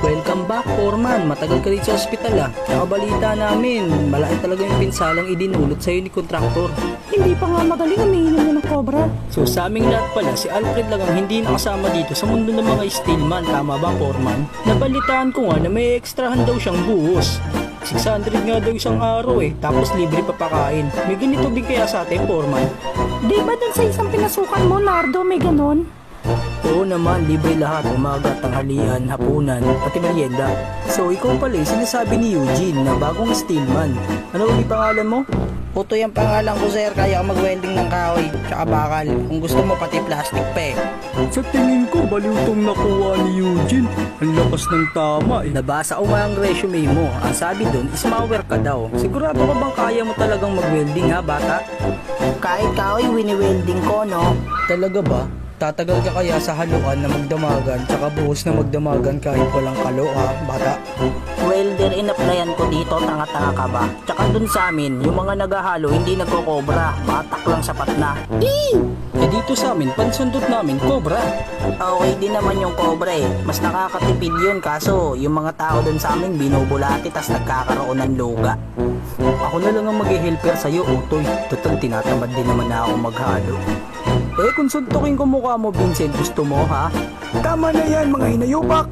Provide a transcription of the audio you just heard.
Welcome back, Foreman. Matagal ka rin sa ospital ah. Nakabalita namin, malaki talaga yung pinsalang idinulot sa'yo ni kontraktor. Hindi pa nga magaling, umiinom na ng cobra. So sa aming lahat pala, si Alfred lang ang hindi nakasama dito sa mundo ng mga steelman. Tama ba, Foreman? Nabalitaan ko nga na may extrahan daw siyang buhos. 600 nga daw isang araw eh, tapos libre pa pakain. May ganito din kaya sa atin, Foreman? Di ba dun sa isang pinasukan mo, Nardo, may ganon? Oo naman, libre lahat, umaga, tanghalian, hapunan, pati merienda. So ikaw pala yung sinasabi ni Eugene na bagong steelman. Ano ulit pangalan mo? Utoy ang pangalan ko, sir. Kaya ako mag-welding ng kahoy tsaka bakal. Kung gusto mo, pati plastic pa eh. Sa tingin ko, baliw tong nakuha ni Eugene. Ang lakas ng tama eh. Nabasa ko nga ang resume mo. Ang sabi dun, ismawer ka daw. Sigurado ka bang kaya mo talagang mag-welding ha, bata? Kahit kahoy, wini-welding ko, no? Talaga ba? Tatagal ka kaya sa haluan na magdamagan tsaka buhos na magdamagan kahit walang kalo ha, bata? Welder in-applyan ko dito, tanga-tanga ka ba? Tsaka dun sa amin, yung mga naghahalo, hindi nagkokobra. Batak lang sapat na. Eh dito sa amin, pansundot namin, cobra. Okay din naman yung cobra eh. Mas nakakatipid yun, kaso yung mga tao dun sa amin, binubulati tas nagkakaroon ng luga. Ako na lang ang mag-helper sa'yo, Utoy. Total, tinatamad din naman na ako maghalo. Eh, kung suntukin ko mukha mo, Vincent, gusto mo, ha? Tama na yan, mga hinayupak!